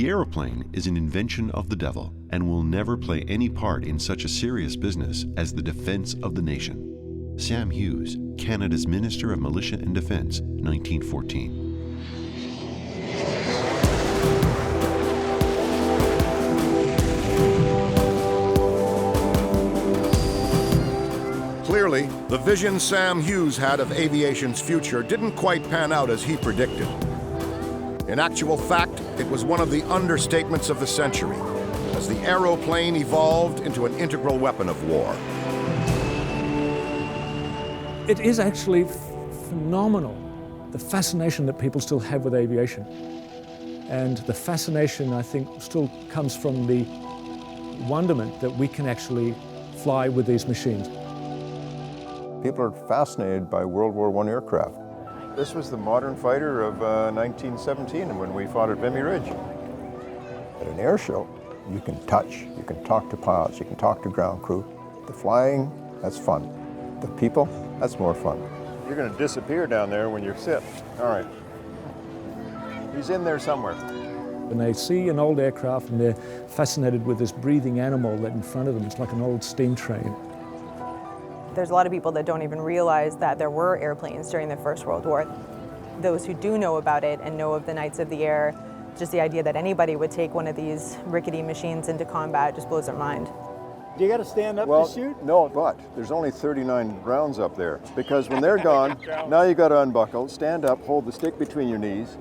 The aeroplane is an invention of the devil and will never play any part in such a serious business as the defense of the nation. Sam Hughes, Canada's Minister of Militia and Defense, 1914. Clearly, the vision Sam Hughes had of aviation's future didn't quite pan out as he predicted. In actual fact, it was one of the understatements of the century, as the aeroplane evolved into an integral weapon of war. It is actually phenomenal, the fascination that people still have with aviation. And the fascination, I think, still comes from the wonderment that we can actually fly with these machines. People are fascinated by World War I aircraft. This was the modern fighter of 1917 when we fought at Vimy Ridge. At an air show, you can touch, you can talk to pilots, you can talk to ground crew. The flying, that's fun. The people, that's more fun. You're going to disappear down there when you sit. All right. He's in there somewhere. When they see an old aircraft and they're fascinated with this breathing animal that in front of them, it's like an old steam train. There's a lot of people that don't even realize that there were airplanes during the First World War. Those who do know about it and know of the Knights of the Air, just the idea that anybody would take one of these rickety machines into combat just blows their mind. Do you got to stand up to shoot? No, but there's only 39 rounds up there. Because when they're gone, now you got to unbuckle, stand up, hold the stick between your knees,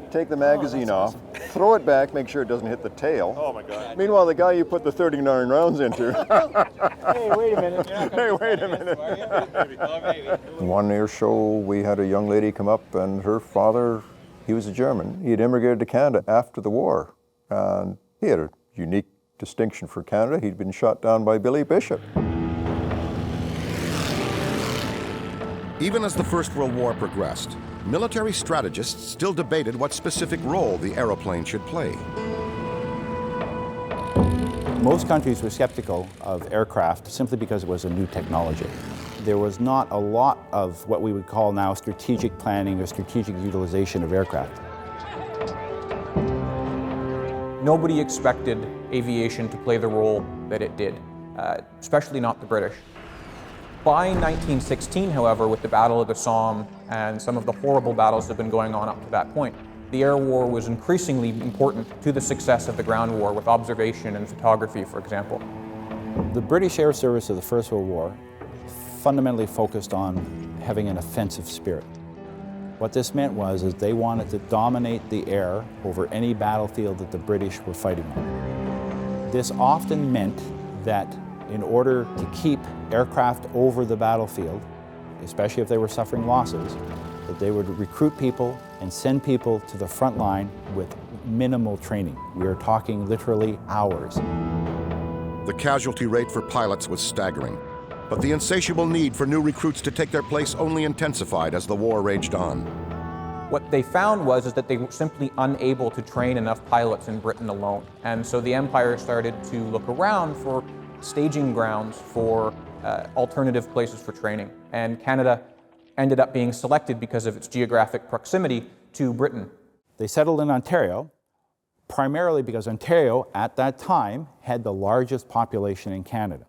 take the magazine off, throw it back, make sure it doesn't hit the tail. Oh my God. Meanwhile, the guy you put the 39 rounds into. Hey, wait a minute. Hey, wait a minute. One air show, we had a young lady come up and her father, he was a German. He had immigrated to Canada after the war. And he had a unique distinction for Canada. He'd been shot down by Billy Bishop. Even as the First World War progressed, military strategists still debated what specific role the aeroplane should play. Most countries were skeptical of aircraft simply because it was a new technology. There was not a lot of what we would call now strategic planning or strategic utilization of aircraft. Nobody expected aviation to play the role that it did, especially not the British. By 1916, however, with the Battle of the Somme and some of the horrible battles that have been going on up to that point, the air war was increasingly important to the success of the ground war with observation and photography, for example. The British Air Service of the First World War fundamentally focused on having an offensive spirit. What this meant was they wanted to dominate the air over any battlefield that the British were fighting on. This often meant that in order to keep aircraft over the battlefield, especially if they were suffering losses, that they would recruit people and send people to the front line with minimal training. We are talking literally hours. The casualty rate for pilots was staggering, but the insatiable need for new recruits to take their place only intensified as the war raged on. What they found was that they were simply unable to train enough pilots in Britain alone. And so the Empire started to look around for staging grounds for alternative places for training. And Canada ended up being selected because of its geographic proximity to Britain. They settled in Ontario, primarily because Ontario, at that time, had the largest population in Canada.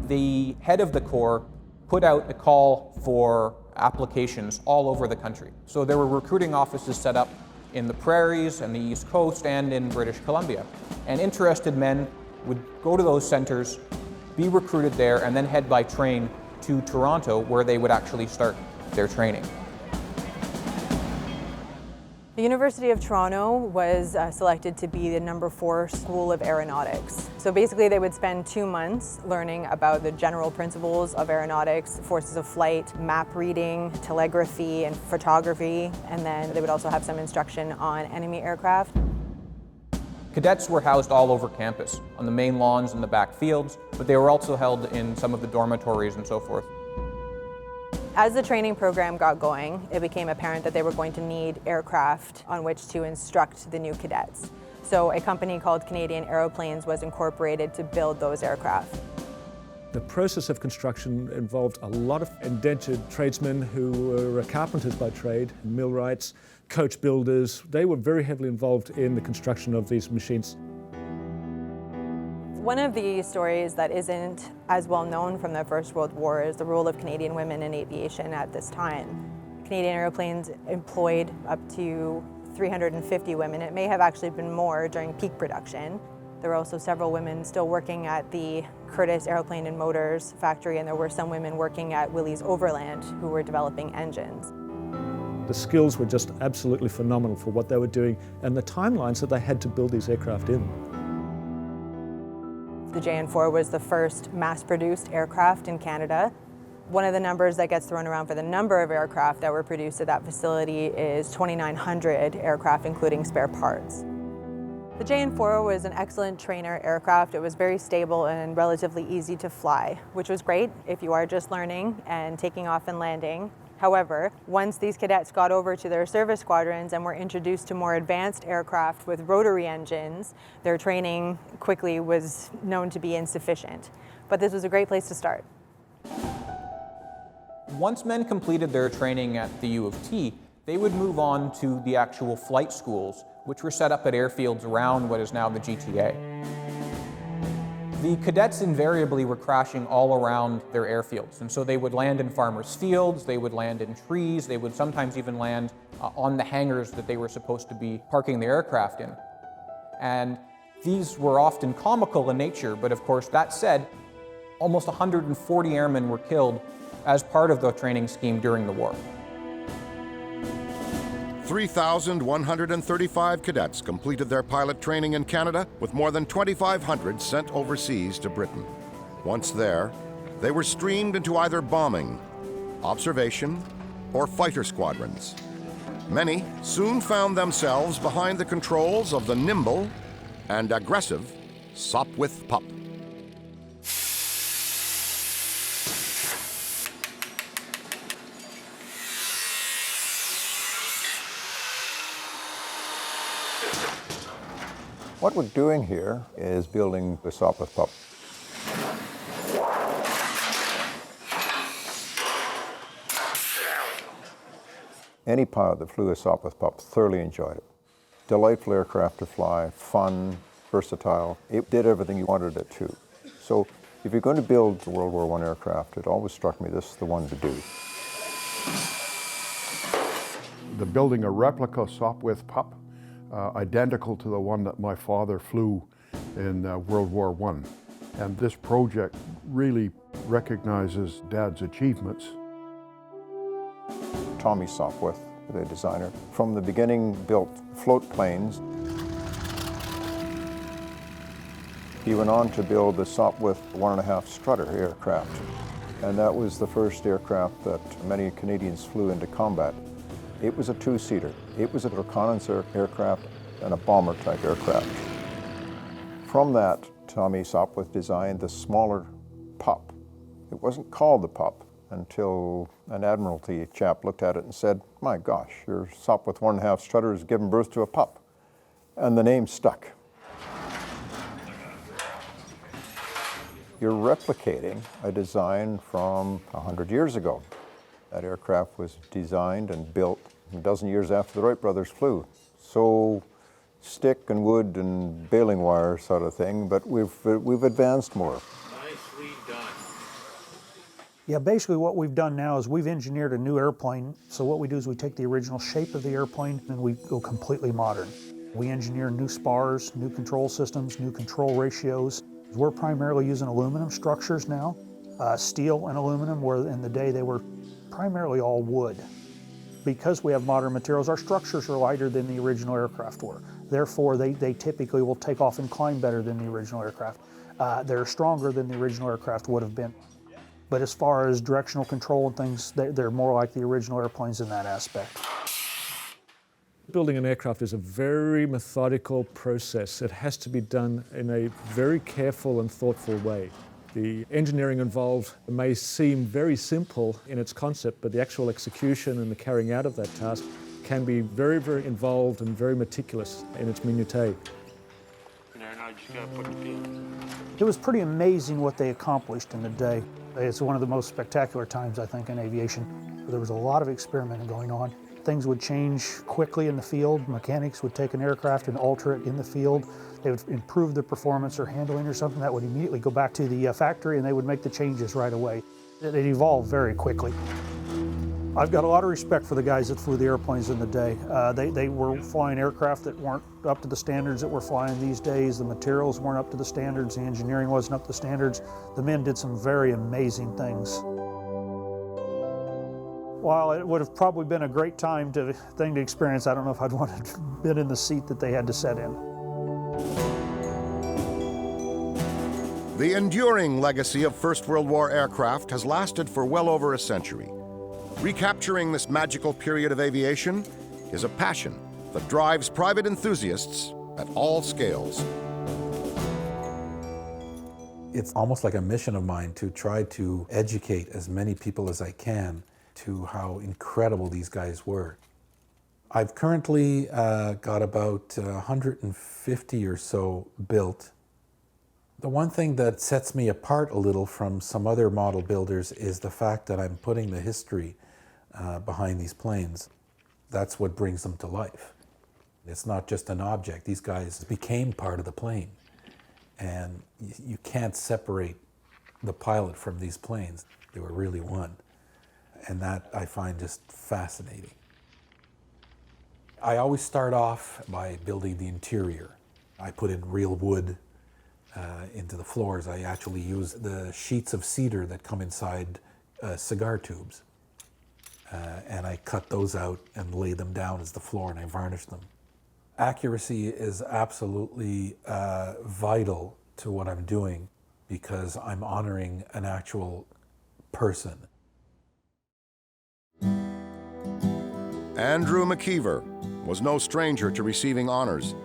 The head of the Corps put out a call for applications all over the country. So there were recruiting offices set up in the prairies and the East Coast and in British Columbia. And interested men would go to those centers, be recruited there, and then head by train to Toronto, where they would actually start their training. The University of Toronto was selected to be the #4 school of aeronautics. So basically they would spend 2 months learning about the general principles of aeronautics, forces of flight, map reading, telegraphy, and photography, and then they would also have some instruction on enemy aircraft. Cadets were housed all over campus, on the main lawns and the back fields, but they were also held in some of the dormitories and so forth. As the training program got going, it became apparent that they were going to need aircraft on which to instruct the new cadets. So a company called Canadian Aeroplanes was incorporated to build those aircraft. The process of construction involved a lot of indentured tradesmen who were carpenters by trade, millwrights, coach builders. They were very heavily involved in the construction of these machines. One of the stories that isn't as well known from the First World War is the role of Canadian women in aviation at this time. Canadian airplanes employed up to 350 women. It may have actually been more during peak production. There were also several women still working at the Curtiss Airplane and Motors factory, and there were some women working at Willys Overland who were developing engines. The skills were just absolutely phenomenal for what they were doing and the timelines that they had to build these aircraft in. The JN4 was the first mass-produced aircraft in Canada. One of the numbers that gets thrown around for the number of aircraft that were produced at that facility is 2,900 aircraft, including spare parts. The JN4 was an excellent trainer aircraft. It was very stable and relatively easy to fly, which was great if you are just learning and taking off and landing. However, once these cadets got over to their service squadrons and were introduced to more advanced aircraft with rotary engines, their training quickly was known to be insufficient. But this was a great place to start. Once men completed their training at the U of T, they would move on to the actual flight schools, which were set up at airfields around what is now the GTA. The cadets invariably were crashing all around their airfields, and so they would land in farmers' fields, they would land in trees, they would sometimes even land on the hangars that they were supposed to be parking the aircraft in. And these were often comical in nature, but of course, that said, almost 140 airmen were killed as part of the training scheme during the war. 3,135 cadets completed their pilot training in Canada, with more than 2,500 sent overseas to Britain. Once there, they were streamed into either bombing, observation, or fighter squadrons. Many soon found themselves behind the controls of the nimble and aggressive Sopwith Pup. What we're doing here is building the Sopwith Pup. Any pilot that flew a Sopwith Pup thoroughly enjoyed it. Delightful aircraft to fly, fun, versatile. It did everything you wanted it to. So if you're going to build the World War I aircraft, it always struck me this is the one to do. The building a replica Sopwith Pup, identical to the one that my father flew in World War I. And this project really recognizes Dad's achievements. Tommy Sopwith, the designer, from the beginning built float planes. He went on to build the Sopwith 1.5 strutter aircraft. And that was the first aircraft that many Canadians flew into combat. It was a two-seater. It was a reconnaissance aircraft and a bomber-type aircraft. From that, Tommy Sopwith designed the smaller Pup. It wasn't called the Pup until an Admiralty chap looked at it and said, "My gosh, your Sopwith 1.5 strutter has given birth to a pup." And the name stuck. You're replicating a design from 100 years ago. That aircraft was designed and built a dozen years after the Wright brothers flew. So stick and wood and baling wire sort of thing, but we've advanced more. Nicely done. Yeah, basically what we've done now is we've engineered a new airplane. So what we do is we take the original shape of the airplane and we go completely modern. We engineer new spars, new control systems, new control ratios. We're primarily using aluminum structures now, steel and aluminum, where in the day they were primarily all wood. Because we have modern materials, our structures are lighter than the original aircraft were. Therefore, they typically will take off and climb better than the original aircraft. They're stronger than the original aircraft would have been. But as far as directional control and things, they're more like the original airplanes in that aspect. Building an aircraft is a very methodical process. It has to be done in a very careful and thoughtful way. The engineering involved may seem very simple in its concept, but the actual execution and the carrying out of that task can be very, very involved and very meticulous in its minutiae. There, now you just gotta put the pin. It was pretty amazing what they accomplished in the day. It's one of the most spectacular times, I think, in aviation. There was a lot of experimenting going on. Things would change quickly in the field. Mechanics would take an aircraft and alter it in the field. They would improve the performance or handling or something. That would immediately go back to the factory and they would make the changes right away. It evolved very quickly. I've got a lot of respect for the guys that flew the airplanes in the day. They were flying aircraft that weren't up to the standards that we're flying these days. The materials weren't up to the standards. The engineering wasn't up to the standards. The men did some very amazing things. While it would have probably been a great thing to experience, I don't know if I'd want to have been in the seat that they had to sit in. The enduring legacy of First World War aircraft has lasted for well over a century. Recapturing this magical period of aviation is a passion that drives private enthusiasts at all scales. It's almost like a mission of mine to try to educate as many people as I can to how incredible these guys were. I've currently got about 150 or so built. The one thing that sets me apart a little from some other model builders is the fact that I'm putting the history behind these planes. That's what brings them to life. It's not just an object. These guys became part of the plane. And you can't separate the pilot from these planes. They were really one. And that I find just fascinating. I always start off by building the interior. I put in real wood into the floors. I actually use the sheets of cedar that come inside cigar tubes. And I cut those out and lay them down as the floor, and I varnish them. Accuracy is absolutely vital to what I'm doing because I'm honoring an actual person. Andrew McKeever was no stranger to receiving honors.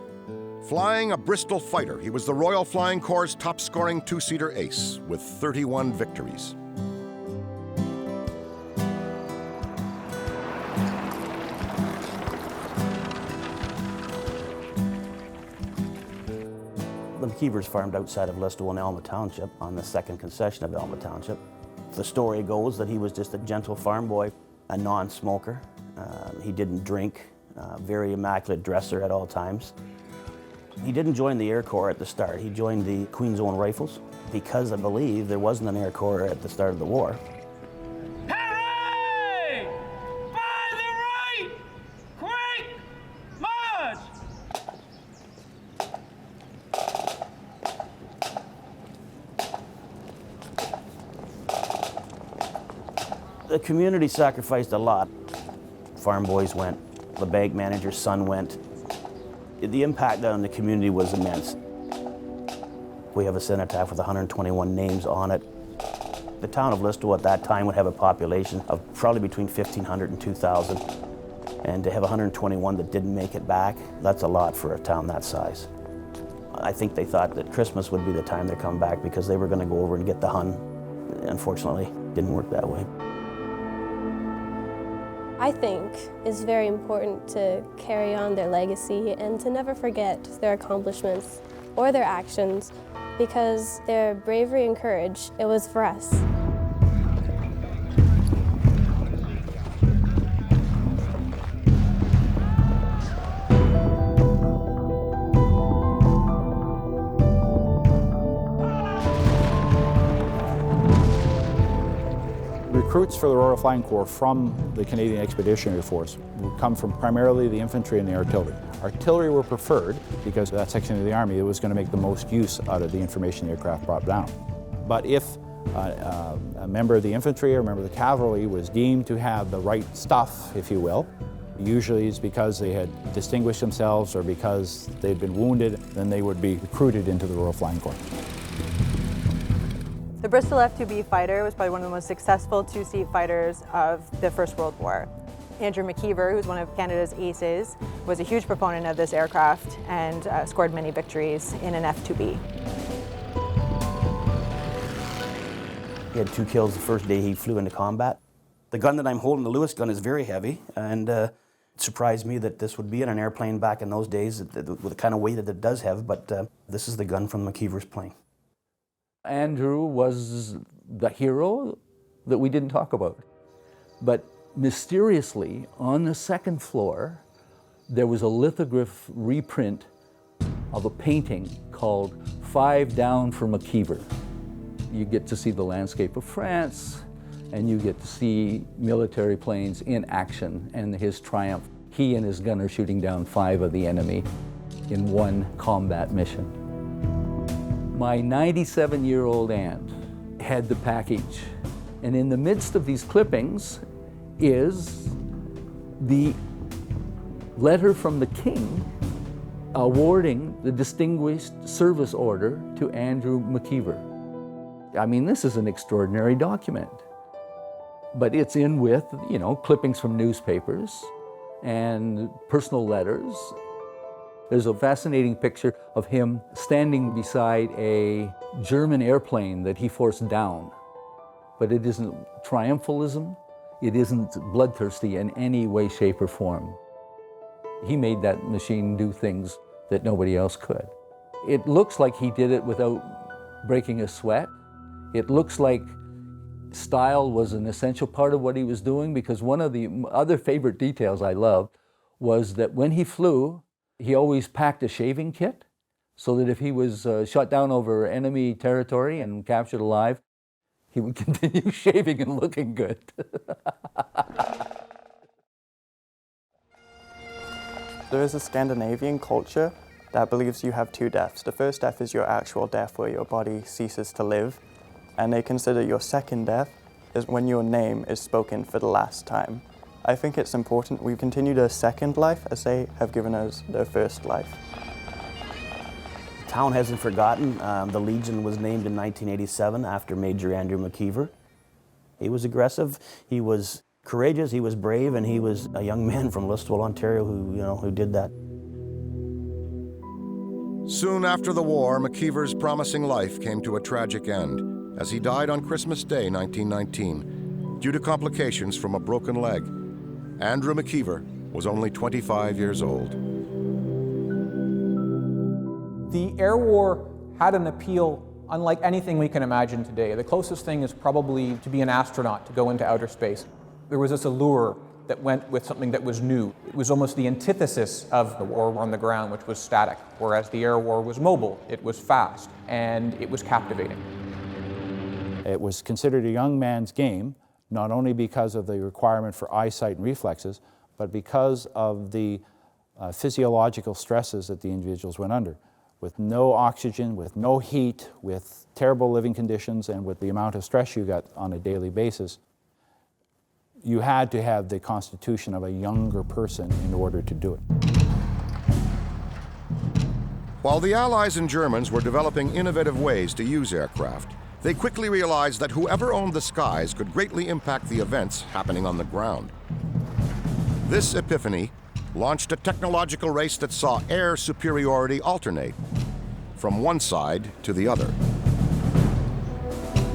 Flying a Bristol fighter, he was the Royal Flying Corps' top-scoring two-seater ace with 31 victories. The McKeevers farmed outside of Listowel in Alma Township on the second concession of Alma Township. The story goes that he was just a gentle farm boy, a non-smoker. He didn't drink, very immaculate dresser at all times. He didn't join the Air Corps at the start. He joined the Queen's Own Rifles because I believe there wasn't an Air Corps at the start of the war. Hooray! By the right! Quick march! The community sacrificed a lot. Farm boys went, the bank manager's son went. The impact on the community was immense. We have a cenotaph with 121 names on it. The town of Listowel at that time would have a population of probably between 1,500 and 2,000. And to have 121 that didn't make it back, that's a lot for a town that size. I think they thought that Christmas would be the time they come back because they were going to go over and get the Hun. Unfortunately, it didn't work that way. I think it's very important to carry on their legacy and to never forget their accomplishments or their actions because their bravery and courage, it was for us. Recruits for the Royal Flying Corps from the Canadian Expeditionary Force would come from primarily the infantry and the artillery. Artillery were preferred because that section of the Army was going to make the most use out of the information the aircraft brought down. But if a member of the infantry or a member of the cavalry was deemed to have the right stuff, if you will, usually it's because they had distinguished themselves or because they'd been wounded, then they would be recruited into the Royal Flying Corps. The Bristol F-2B fighter was probably one of the most successful two-seat fighters of the First World War. Andrew McKeever, who's one of Canada's aces, was a huge proponent of this aircraft and scored many victories in an F-2B. He had 2 kills the first day he flew into combat. The gun that I'm holding, the Lewis gun, is very heavy, and it surprised me that this would be in an airplane back in those days with the kind of weight that it does have, but this is the gun from McKeever's plane. Andrew was the hero that we didn't talk about. But mysteriously, on the second floor, there was a lithograph reprint of a painting called 5 Down for McKeever. You get to see the landscape of France, and you get to see military planes in action and his triumph. He and his gunner shooting down 5 of the enemy in one combat mission. My 97-year-old aunt had the package, and in the midst of these clippings is the letter from the King awarding the Distinguished Service Order to Andrew McKeever. I mean, this is an extraordinary document. But it's in with, you know, clippings from newspapers and personal letters. There's a fascinating picture of him standing beside a German airplane that he forced down. But it isn't triumphalism. It isn't bloodthirsty in any way, shape, or form. He made that machine do things that nobody else could. It looks like he did it without breaking a sweat. It looks like style was an essential part of what he was doing, because one of the other favorite details I loved was that when he flew, he always packed a shaving kit so that if he was shot down over enemy territory and captured alive, he would continue shaving and looking good. There is a Scandinavian culture that believes you have 2 deaths. The first death is your actual death, where your body ceases to live, and they consider your second death is when your name is spoken for the last time. I think it's important we continue their second life as they have given us their first life. The town hasn't forgotten. The Legion was named in 1987 after Major Andrew McKeever. He was aggressive, he was courageous, he was brave, and he was a young man from Listowel, Ontario who did that. Soon after the war, McKeever's promising life came to a tragic end as he died on Christmas Day, 1919, due to complications from a broken leg. Andrew McKeever was only 25 years old. The air war had an appeal unlike anything we can imagine today. The closest thing is probably to be an astronaut, to go into outer space. There was this allure that went with something that was new. It was almost the antithesis of the war on the ground, which was static, whereas the air war was mobile, it was fast, and it was captivating. It was considered a young man's game, not only because of the requirement for eyesight and reflexes, but because of the physiological stresses that the individuals went under. With no oxygen, with no heat, with terrible living conditions, and with the amount of stress you got on a daily basis, you had to have the constitution of a younger person in order to do it. While the Allies and Germans were developing innovative ways to use aircraft, they quickly realized that whoever owned the skies could greatly impact the events happening on the ground. This epiphany launched a technological race that saw air superiority alternate from one side to the other.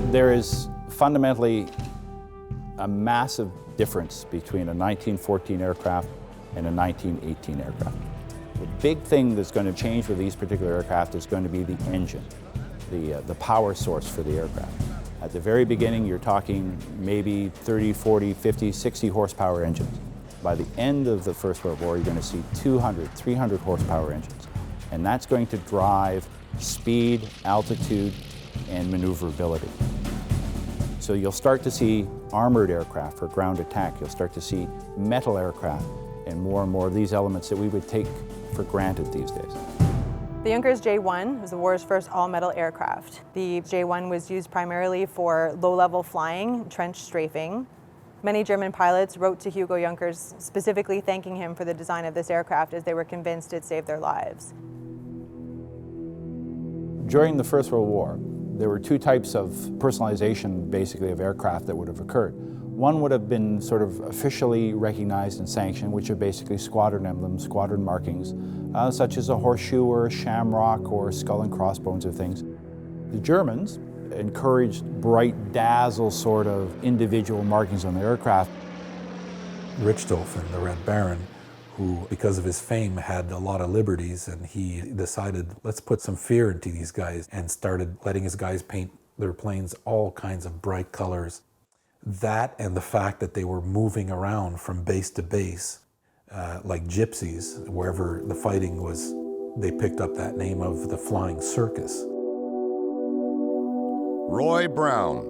There is fundamentally a massive difference between a 1914 aircraft and a 1918 aircraft. The big thing that's going to change with these particular aircraft is going to be the engine, the power source for the aircraft. At the very beginning, you're talking maybe 30, 40, 50, 60 horsepower engines. By the end of the First World War, you're going to see 200, 300 horsepower engines. And that's going to drive speed, altitude, and maneuverability. So you'll start to see armored aircraft for ground attack. You'll start to see metal aircraft and more of these elements that we would take for granted these days. The Junkers J-1 was the war's first all-metal aircraft. The J-1 was used primarily for low-level flying, trench strafing. Many German pilots wrote to Hugo Junkers specifically thanking him for the design of this aircraft, as they were convinced it saved their lives. During the First World War, there were 2 types of personalization, basically, of aircraft that would have occurred. One would have been sort of officially recognized and sanctioned, which are basically squadron emblems, squadron markings, such as a horseshoe or a shamrock or skull and crossbones or things. The Germans encouraged bright dazzle sort of individual markings on the aircraft. Richthofen, the Red Baron, who, because of his fame, had a lot of liberties, and he decided, let's put some fear into these guys, and started letting his guys paint their planes all kinds of bright colors. That and the fact that they were moving around from base to base like gypsies, wherever the fighting was, they picked up that name of the Flying Circus. Roy Brown,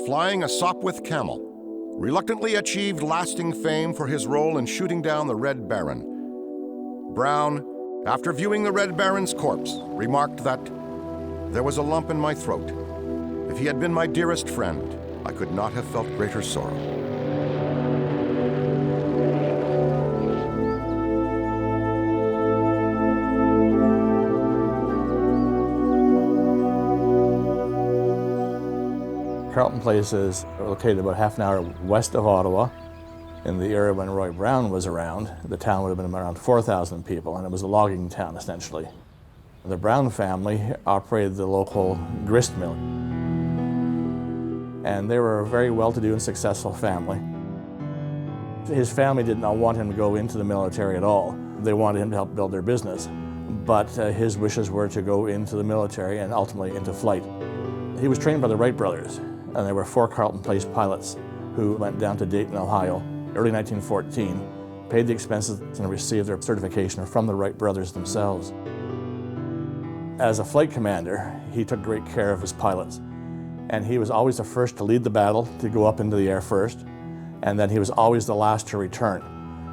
flying a Sopwith Camel, reluctantly achieved lasting fame for his role in shooting down the Red Baron. Brown, after viewing the Red Baron's corpse, remarked that there was a lump in my throat. If he had been my dearest friend, I could not have felt greater sorrow. Carleton Place is located about half an hour west of Ottawa. In the era when Roy Brown was around, the town would have been around 4,000 people, and it was a logging town, essentially. The Brown family operated the local grist mill, and they were a very well-to-do and successful family. His family did not want him to go into the military at all. They wanted him to help build their business, but his wishes were to go into the military and ultimately into flight. He was trained by the Wright brothers, and there were 4 Carleton Place pilots who went down to Dayton, Ohio, early 1914, paid the expenses and received their certification from the Wright brothers themselves. As a flight commander, he took great care of his pilots, and he was always the first to lead the battle, to go up into the air first, and then he was always the last to return.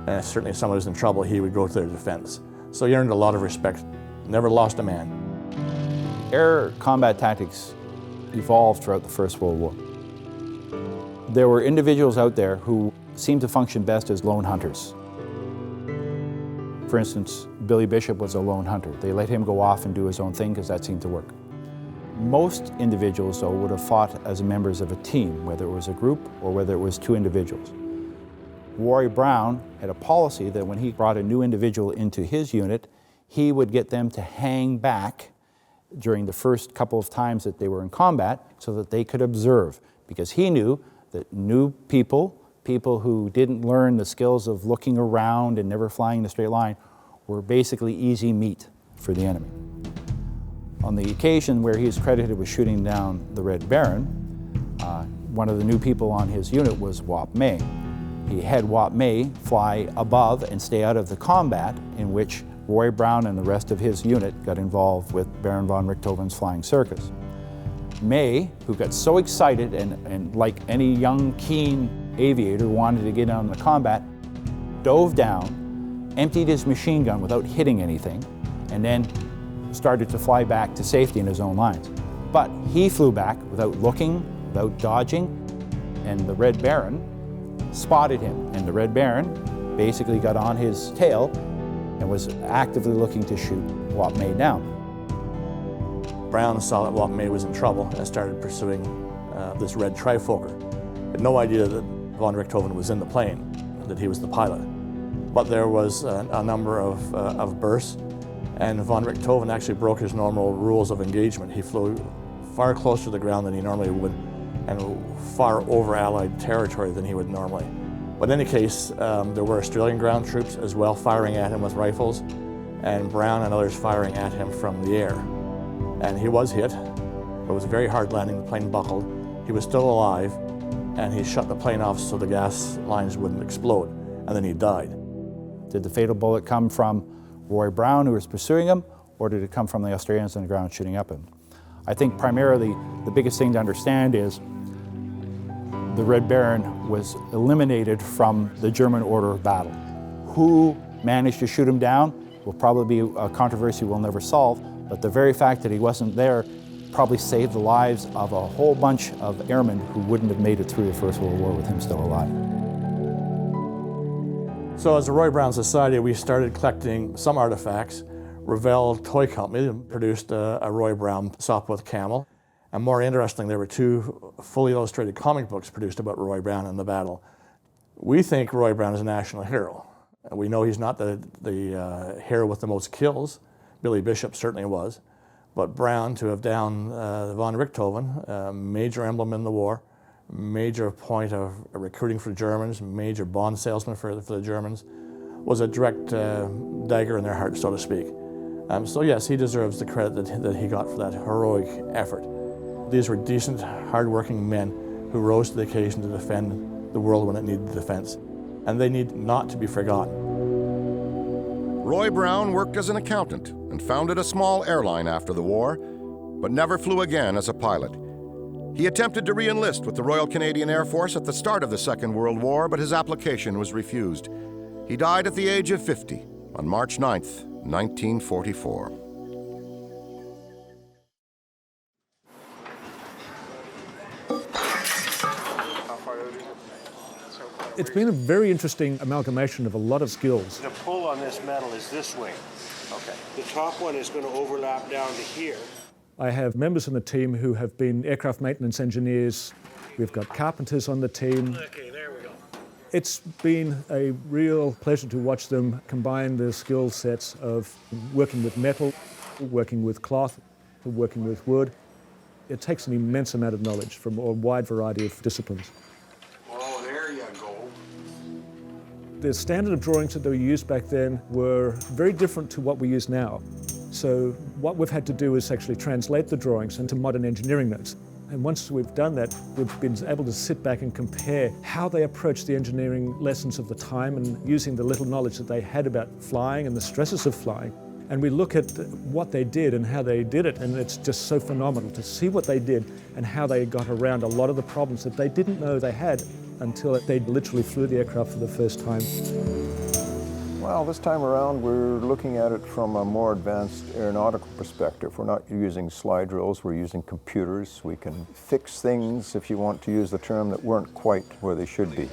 And if certainly if someone was in trouble, he would go to their defense. So he earned a lot of respect, never lost a man. Air combat tactics evolved throughout the First World War. There were individuals out there who seemed to function best as lone hunters. For instance, Billy Bishop was a lone hunter. They let him go off and do his own thing because that seemed to work. Most individuals, though, would have fought as members of a team, whether it was a group or whether it was 2 individuals. Roy Brown had a policy that when he brought a new individual into his unit, he would get them to hang back during the first couple of times that they were in combat so that they could observe, because he knew that new people who didn't learn the skills of looking around and never flying in a straight line, were basically easy meat for the enemy. On the occasion where he is credited with shooting down the Red Baron, one of the new people on his unit was Wap May. He had Wap May fly above and stay out of the combat in which Roy Brown and the rest of his unit got involved with Baron von Richthofen's Flying Circus. May, who got so excited and like any young, keen aviator wanted to get on the combat, dove down, emptied his machine gun without hitting anything, and then started to fly back to safety in his own lines. But he flew back without looking, without dodging, and the Red Baron spotted him. And the Red Baron basically got on his tail and was actively looking to shoot Wap May down. Brown saw that Wap May was in trouble and started pursuing this red trifoker. Had no idea that von Richthofen was in the plane, that he was the pilot. But there was a number of bursts, and von Richthofen actually broke his normal rules of engagement. He flew far closer to the ground than he normally would, and far over Allied territory than he would normally. But in any case, there were Australian ground troops as well firing at him with rifles, and Brown and others firing at him from the air. And he was hit. It was a very hard landing. The plane buckled. He was still alive, and he shut the plane off so the gas lines wouldn't explode, and then he died. Did the fatal bullet come from Roy Brown, who was pursuing him, or did it come from the Australians on the ground shooting up him? I think primarily the biggest thing to understand is the Red Baron was eliminated from the German order of battle. Who managed to shoot him down will probably be a controversy we'll never solve, but the very fact that he wasn't there probably saved the lives of a whole bunch of airmen who wouldn't have made it through the First World War with him still alive. So as a Roy Brown Society, we started collecting some artifacts. Revell Toy Company produced a Roy Brown Sopwith camel. And more interesting, there were 2 fully illustrated comic books produced about Roy Brown in the battle. We think Roy Brown is a national hero. We know he's not the hero with the most kills. Billy Bishop certainly was. But Brown, to have downed von Richthofen, a major emblem in the war, major point of recruiting for the Germans, major bond salesman for the Germans, was a direct dagger in their heart, so to speak. So yes, he deserves the credit that he got for that heroic effort. These were decent, hard-working men who rose to the occasion to defend the world when it needed defense, and they need not to be forgotten. Roy Brown worked as an accountant and founded a small airline after the war, but never flew again as a pilot. He attempted to re-enlist with the Royal Canadian Air Force at the start of the Second World War, but his application was refused. He died at the age of 50 on March 9th, 1944. It's been a very interesting amalgamation of a lot of skills. The pull on this metal is this way. Okay. The top one is going to overlap down to here. I have members in the team who have been aircraft maintenance engineers. We've got carpenters on the team. Okay, there we go. It's been a real pleasure to watch them combine the skill sets of working with metal, working with cloth, working with wood. It takes an immense amount of knowledge from a wide variety of disciplines. Oh, there you go. The standard of drawings that were used back then were very different to what we use now. So what we've had to do is actually translate the drawings into modern engineering notes. And once we've done that, we've been able to sit back and compare how they approached the engineering lessons of the time and using the little knowledge that they had about flying and the stresses of flying. And we look at what they did and how they did it, and it's just so phenomenal to see what they did and how they got around a lot of the problems that they didn't know they had until they literally flew the aircraft for the first time. Well, this time around we're looking at it from a more advanced aeronautical perspective. We're not using slide drills, we're using computers. We can fix things, if you want to use the term, that weren't quite where they should be.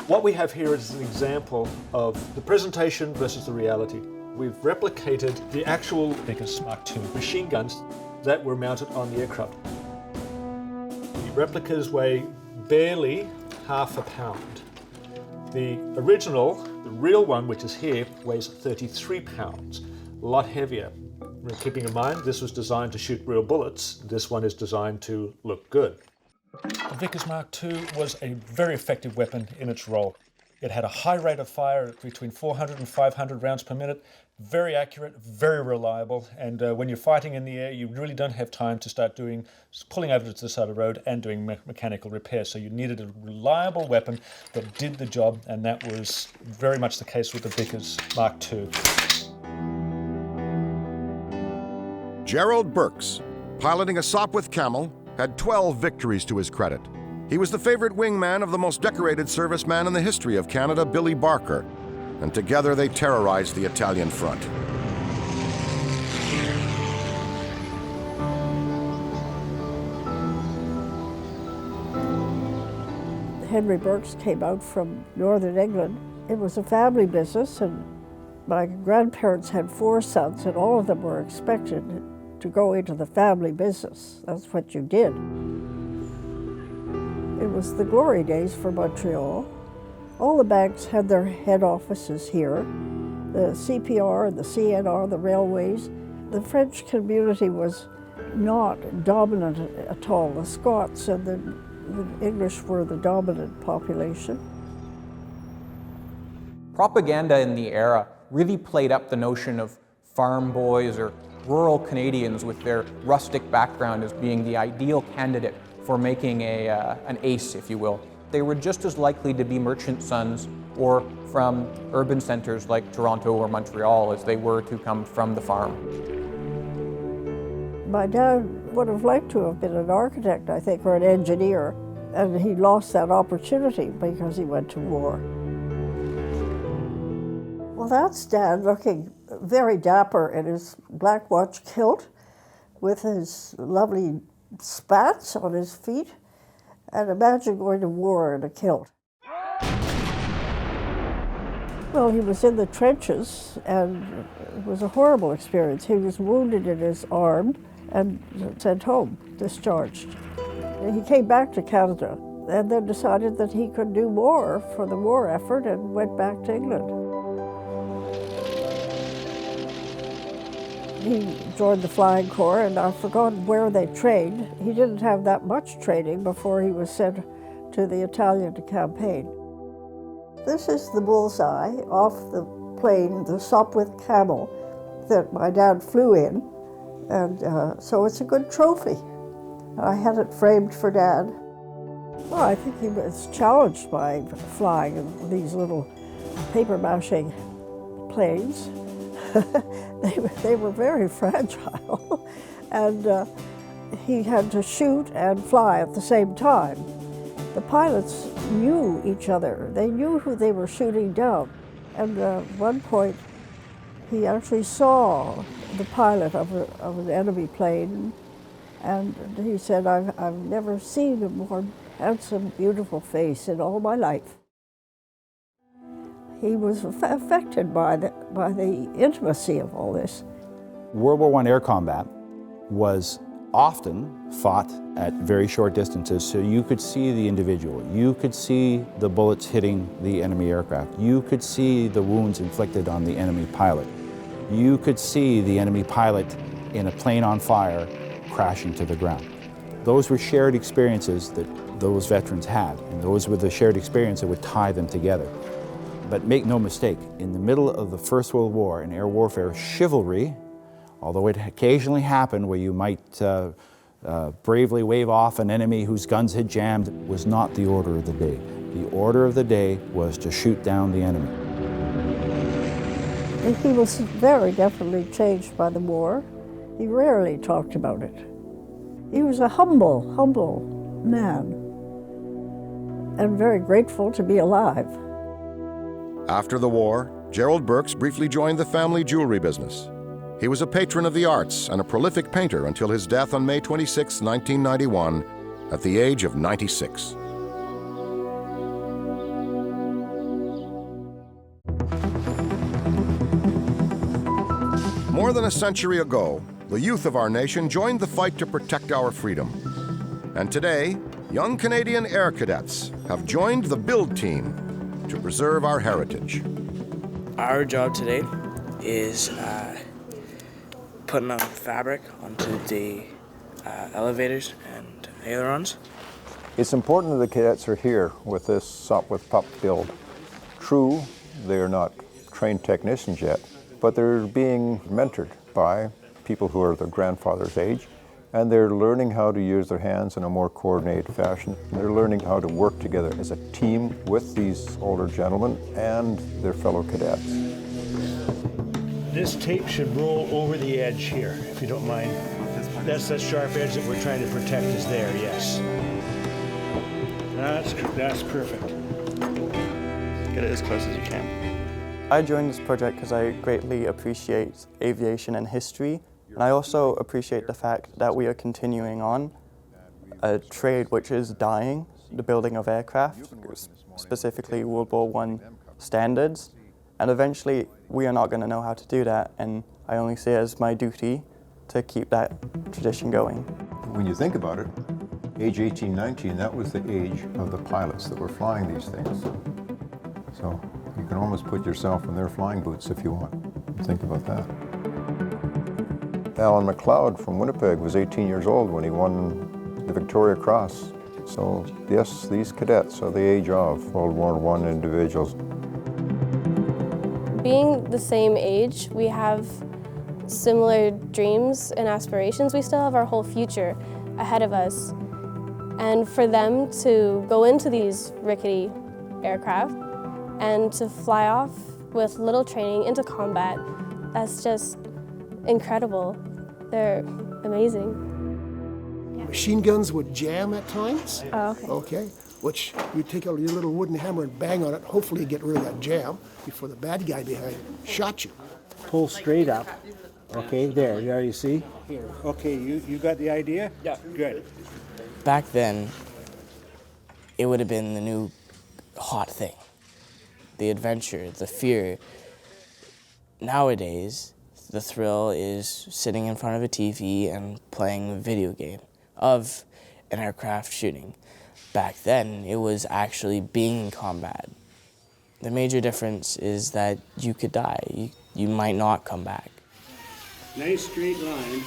What we have here is an example of the presentation versus the reality. We've replicated the actual Vickers Mark II machine guns that were mounted on the aircraft. The replicas weigh barely half a pound. The original, the real one, which is here, weighs 33 pounds, a lot heavier. Keeping in mind, this was designed to shoot real bullets. This one is designed to look good. The Vickers Mark II was a very effective weapon in its role. It had a high rate of fire between 400 and 500 rounds per minute, very accurate, very reliable, and when you're fighting in the air, you really don't have time to start pulling over to the side of the road and doing mechanical repairs. So you needed a reliable weapon that did the job, and that was very much the case with the Vickers Mark II. Gerald Burks, piloting a Sopwith Camel, had 12 victories to his credit. He was the favorite wingman of the most decorated serviceman in the history of Canada, Billy Barker, and together they terrorized the Italian front. Henry Burks came out from northern England. It was a family business, and my grandparents had 4 sons, and all of them were expected to go into the family business. That's what you did. It was the glory days for Montreal. All the banks had their head offices here. The CPR and the CNR, the railways. The French community was not dominant at all. The Scots and the English were the dominant population. Propaganda in the era really played up the notion of farm boys or rural Canadians with their rustic background as being the ideal candidate for making an ace, if you will. They were just as likely to be merchant sons or from urban centers like Toronto or Montreal as they were to come from the farm. My dad would have liked to have been an architect, I think, or an engineer, and he lost that opportunity because he went to war. Well, that's Dad looking very dapper in his black watch kilt with his lovely spats on his feet, and imagine going to war in a kilt. Well, he was in the trenches, and it was a horrible experience. He was wounded in his arm and sent home, discharged. He came back to Canada and then decided that he could do more for the war effort and went back to England. He joined the Flying Corps, and I've forgotten where they trained. He didn't have that much training before he was sent to the Italian campaign. This is the bullseye off the plane, the Sopwith Camel, that my dad flew in, and so it's a good trophy. I had it framed for Dad. Well, I think he was challenged by flying in these little paper-mache planes. They were very fragile, and he had to shoot and fly at the same time. The pilots knew each other. They knew who they were shooting down. And at one point, he actually saw the pilot of an enemy plane, and he said, I've never seen a more handsome, beautiful face in all my life. He was affected by the intimacy of all this. World War I air combat was often fought at very short distances, so you could see the individual. You could see the bullets hitting the enemy aircraft. You could see the wounds inflicted on the enemy pilot. You could see the enemy pilot in a plane on fire crashing to the ground. Those were shared experiences that those veterans had, and those were the shared experience that would tie them together. But make no mistake, in the middle of the First World War in air warfare, chivalry, although it occasionally happened where you might bravely wave off an enemy whose guns had jammed, was not the order of the day. The order of the day was to shoot down the enemy. He was very definitely changed by the war. He rarely talked about it. He was a humble man, and very grateful to be alive. After the war, Gerald Burks briefly joined the family jewelry business. He was a patron of the arts and a prolific painter until his death on May 26, 1991, at the age of 96. More than a century ago, the youth of our nation joined the fight to protect our freedom. And today, young Canadian air cadets have joined the build team to preserve our heritage. Our job today is putting on fabric onto the elevators and ailerons. It's important that the cadets are here with this Sopwith Pup build. True, they're not trained technicians yet, but they're being mentored by people who are their grandfather's age, and they're learning how to use their hands in a more coordinated fashion. They're learning how to work together as a team with these older gentlemen and their fellow cadets. This tape should roll over the edge here, if you don't mind. That's the sharp edge that we're trying to protect is there, yes. That's perfect. Get it as close as you can. I joined this project because I greatly appreciate aviation and history, and I also appreciate the fact that we are continuing on a trade which is dying, the building of aircraft, specifically World War I standards, and eventually we are not going to know how to do that, and I only see it as my duty to keep that tradition going. When you think about it, age 18, 19, that was the age of the pilots that were flying these things. So you can almost put yourself in their flying boots if you want. Think about that. Alan McLeod from Winnipeg was 18 years old when he won the Victoria Cross. So yes, these cadets are the age of World War I individuals. Being the same age, we have similar dreams and aspirations. We still have our whole future ahead of us. And for them to go into these rickety aircraft and to fly off with little training into combat, that's just incredible. They're amazing. Machine guns would jam at times. Oh, okay. Okay, which you take out your little wooden hammer and bang on it, hopefully get rid of that jam before the bad guy behind shot you. Pull straight up. Okay, there you see? Here. Okay, you got the idea? Yeah. Good. Back then, it would have been the new hot thing. The adventure, the fear. Nowadays, the thrill is sitting in front of a TV and playing a video game of an aircraft shooting. Back then, it was actually being in combat. The major difference is that you could die. You might not come back. Nice straight line.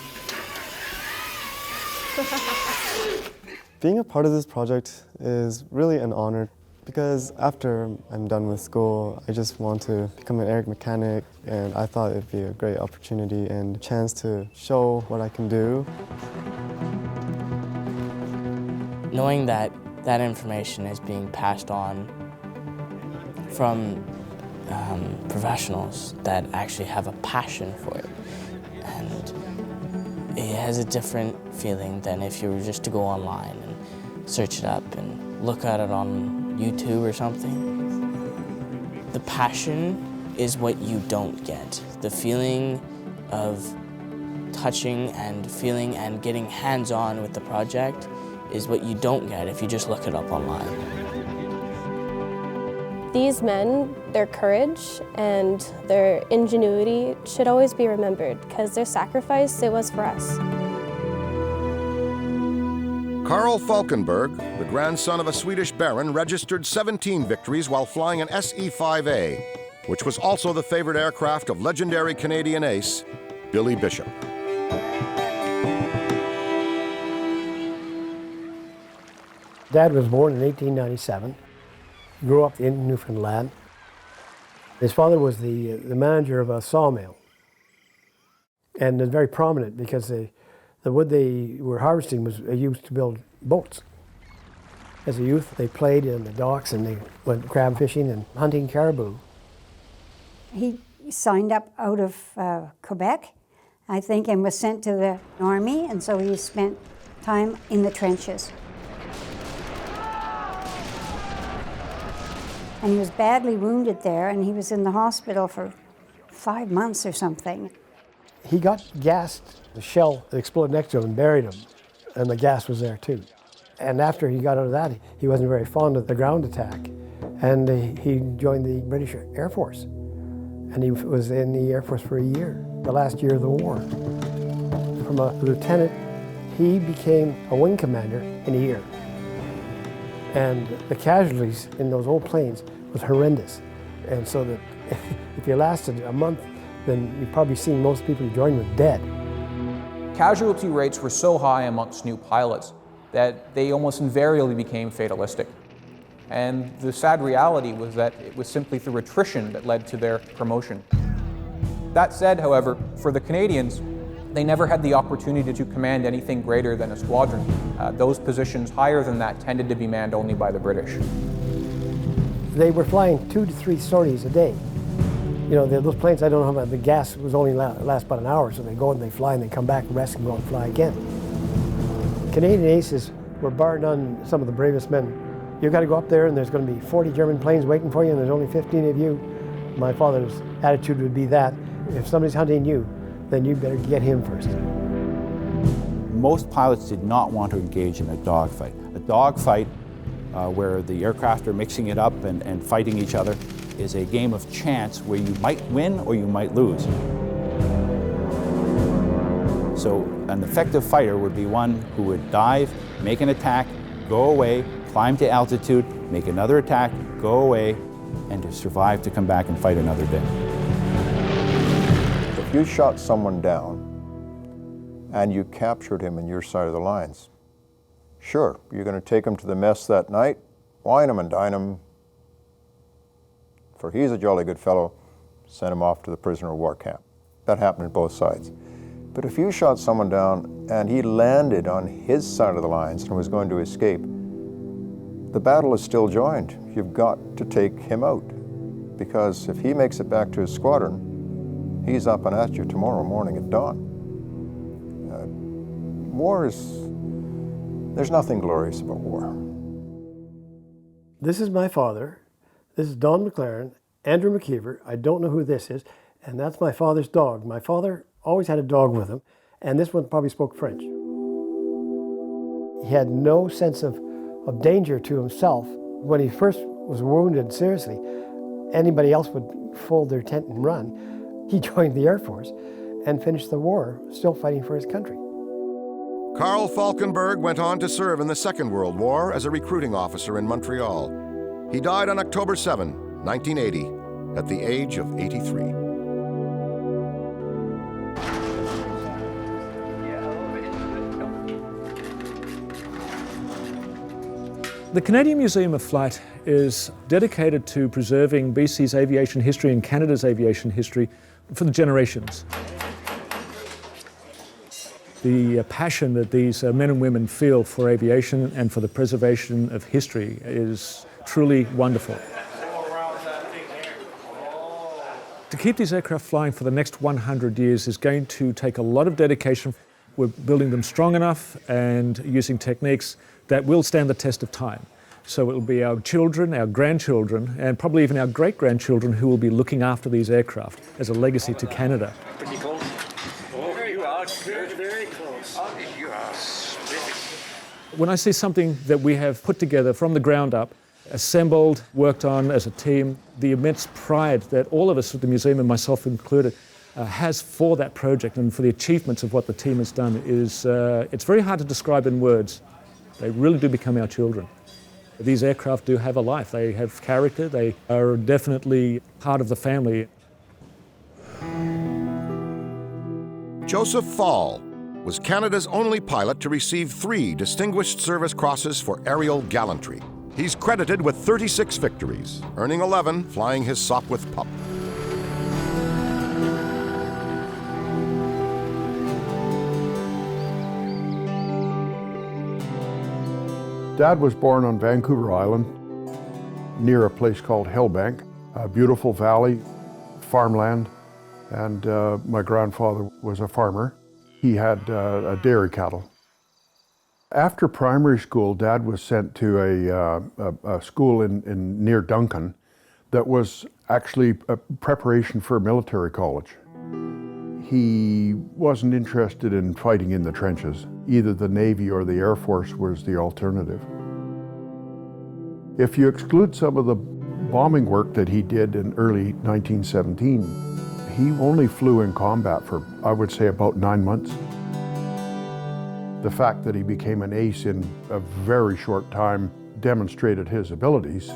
Being a part of this project is really an honor. Because after I'm done with school, I just want to become an air mechanic, and I thought it'd be a great opportunity and a chance to show what I can do. Knowing that that information is being passed on from professionals that actually have a passion for it, and it has a different feeling than if you were just to go online and search it up and look at it on YouTube or something. The passion is what you don't get. The feeling of touching and feeling and getting hands-on with the project is what you don't get if you just look it up online. These men, their courage and their ingenuity should always be remembered because their sacrifice, it was for us. Carl Falkenberg, the grandson of a Swedish baron, registered 17 victories while flying an SE-5A, which was also the favorite aircraft of legendary Canadian ace, Billy Bishop. Dad was born in 1897. He grew up in Newfoundland. His father was the manager of a sawmill, and was very prominent because the wood they were harvesting was used to build boats. As a youth, they played in the docks and they went crab fishing and hunting caribou. He signed up out of Quebec, I think, and was sent to the army, and so he spent time in the trenches. And he was badly wounded there, and he was in the hospital for 5 months or something. He got gassed. The shell that exploded next to him and buried him, and the gas was there too. And after he got out of that, he wasn't very fond of the ground attack, and he joined the British Air Force. And he was in the Air Force for a year, the last year of the war. From a lieutenant, he became a wing commander in a year. And the casualties in those old planes was horrendous. And so that if you lasted a month, then you've probably seen most people you joined with dead. Casualty rates were so high amongst new pilots that they almost invariably became fatalistic. And the sad reality was that it was simply through attrition that led to their promotion. That said, however, for the Canadians, they never had the opportunity to command anything greater than a squadron. Those positions higher than that tended to be manned only by the British. They were flying 2 to 3 sorties a day. You know, those planes, I don't know how much, the gas was only last about an hour, so they go and they fly and they come back, rest and go and fly again. Canadian aces were bar none some of the bravest men. You've got to go up there and there's going to be 40 German planes waiting for you and there's only 15 of you. My father's attitude would be that if somebody's hunting you, then you better get him first. Most pilots did not want to engage in a dogfight. A dogfight where the aircraft are mixing it up and fighting each other is a game of chance where you might win or you might lose. So an effective fighter would be one who would dive, make an attack, go away, climb to altitude, make another attack, go away, and to survive to come back and fight another day. If you shot someone down and you captured him in your side of the lines, sure, you're going to take him to the mess that night, wine him and dine him, for he's a jolly good fellow, send him off to the prisoner of war camp. That happened on both sides. But if you shot someone down and he landed on his side of the lines and was going to escape, the battle is still joined. You've got to take him out, because if he makes it back to his squadron, he's up and at you tomorrow morning at dawn. There's nothing glorious about war. This is my father. This is Don McLaren, Andrew McKeever. I don't know who this is, and that's my father's dog. My father always had a dog with him, and this one probably spoke French. He had no sense of danger to himself. When he first was wounded seriously, anybody else would fold their tent and run. He joined the Air Force and finished the war, still fighting for his country. Carl Falkenberg went on to serve in the Second World War as a recruiting officer in Montreal. He died on October 7, 1980, at the age of 83. The Canadian Museum of Flight is dedicated to preserving BC's aviation history and Canada's aviation history for the generations. The passion that these men and women feel for aviation and for the preservation of history is truly wonderful. To keep these aircraft flying for the next 100 years is going to take a lot of dedication. We're building them strong enough and using techniques that will stand the test of time. So it will be our children, our grandchildren, and probably even our great-grandchildren who will be looking after these aircraft as a legacy to Canada. Pretty close. Oh, you are very close. Oh, you are spiffy. When I see something that we have put together from the ground up, assembled, worked on as a team, the immense pride that all of us at the museum, and myself included, has for that project and for the achievements of what the team has done is, it's very hard to describe in words. They really do become our children. These aircraft do have a life. They have character. They are definitely part of the family. Joseph Fall was Canada's only pilot to receive 3 Distinguished Service Crosses for aerial gallantry. He's credited with 36 victories, earning 11 flying his Sopwith Pup. Dad was born on Vancouver Island, near a place called Hillbank, a beautiful valley, farmland, and my grandfather was a farmer. He had a dairy cattle. After primary school, Dad was sent to a school in near Duncan that was actually a preparation for military college. He wasn't interested in fighting in the trenches. Either the Navy or the Air Force was the alternative. If you exclude some of the bombing work that he did in early 1917, he only flew in combat for, I would say, about 9 months. The fact that he became an ace in a very short time demonstrated his abilities,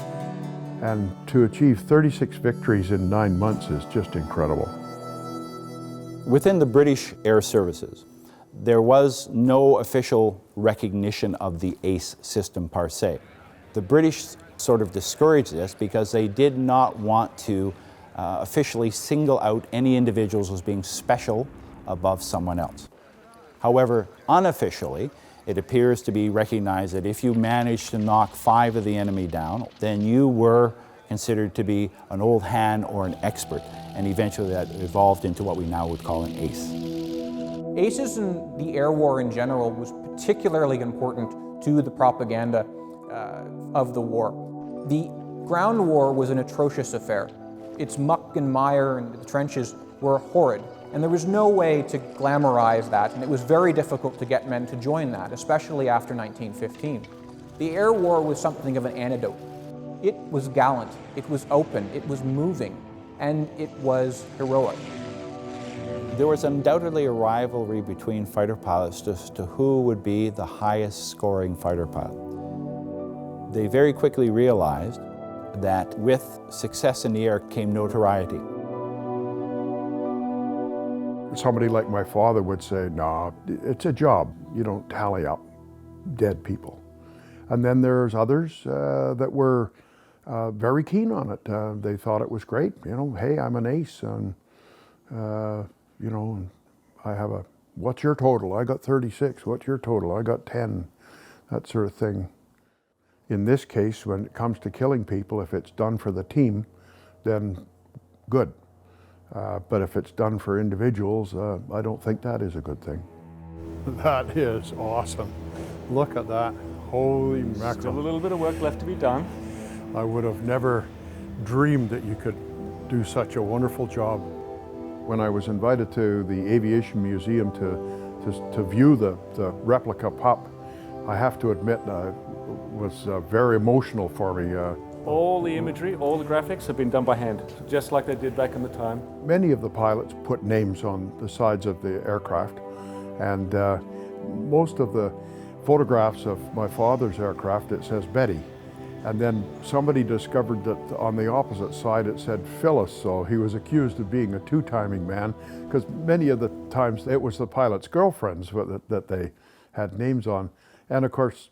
and to achieve 36 victories in 9 months is just incredible. Within the British Air Services, there was no official recognition of the ACE system per se. The British sort of discouraged this because they did not want to officially single out any individuals as being special above someone else. However, unofficially, it appears to be recognized that if you managed to knock 5 of the enemy down, then you were considered to be an old hand or an expert, and eventually that evolved into what we now would call an ace. Aces in the air war in general was particularly important to the propaganda of the war. The ground war was an atrocious affair. Its muck and mire and the trenches were horrid, and there was no way to glamorize that, and it was very difficult to get men to join that, especially after 1915. The air war was something of an antidote. It was gallant, it was open, it was moving, and it was heroic. There was undoubtedly a rivalry between fighter pilots as to who would be the highest scoring fighter pilot. They very quickly realized that with success in the air came notoriety. Somebody like my father would say, "No, it's a job. You don't tally up dead people." And then there's others that were very keen on it. They thought it was great. You know, hey, I'm an ace, and you know, I have a, what's your total? I got 36. What's your total? I got 10. That sort of thing. In this case, when it comes to killing people, if it's done for the team, then good. But if it's done for individuals, I don't think that is a good thing. That is awesome. Look at that. Holy mackerel. Still a little bit of work left to be done. I would have never dreamed that you could do such a wonderful job. When I was invited to the Aviation Museum to view the replica pup, I have to admit it was very emotional for me. All the imagery, all the graphics have been done by hand, just like they did back in the time. Many of the pilots put names on the sides of the aircraft, and most of the photographs of my father's aircraft, it says Betty. And then somebody discovered that on the opposite side it said Phyllis, so he was accused of being a two-timing man, because many of the times it was the pilot's girlfriends that they had names on. And of course,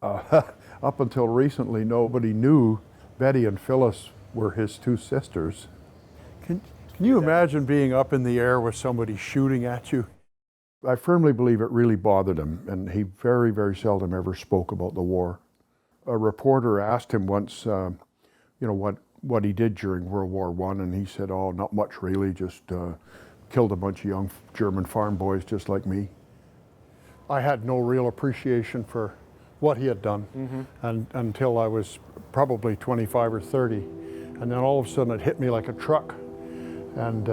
Up until recently, nobody knew Betty and Phyllis were his two sisters. Can you imagine being up in the air with somebody shooting at you? I firmly believe it really bothered him, and he very, very seldom ever spoke about the war. A reporter asked him once, you know, what he did during World War I, and he said, oh, not much really, just killed a bunch of young German farm boys just like me. I had no real appreciation for what he had done and until I was probably 25 or 30. And then all of a sudden it hit me like a truck. And,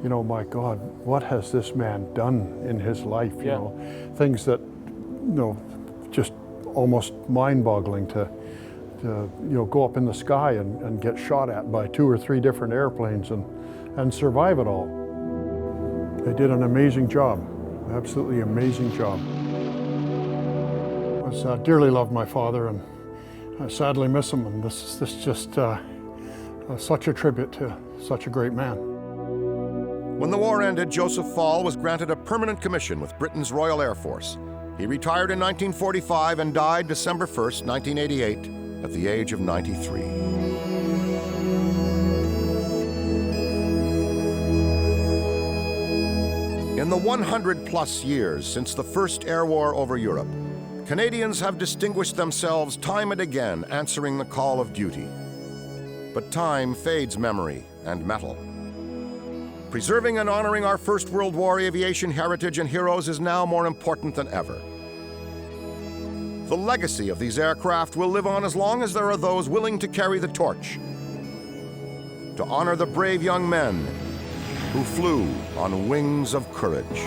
you know, my God, what has this man done in his life? You know, things that, you know, just almost mind-boggling to you know, go up in the sky and get shot at by 2 or 3 different airplanes and survive it all. They did an amazing job, absolutely amazing job. I dearly loved my father, and I sadly miss him, and this is just such a tribute to such a great man. When the war ended, Joseph Fall was granted a permanent commission with Britain's Royal Air Force. He retired in 1945 and died December 1st, 1988, at the age of 93. In the 100-plus years since the first air war over Europe, Canadians have distinguished themselves time and again answering the call of duty. But time fades memory and metal. Preserving and honoring our First World War aviation heritage and heroes is now more important than ever. The legacy of these aircraft will live on as long as there are those willing to carry the torch, to honor the brave young men who flew on wings of courage.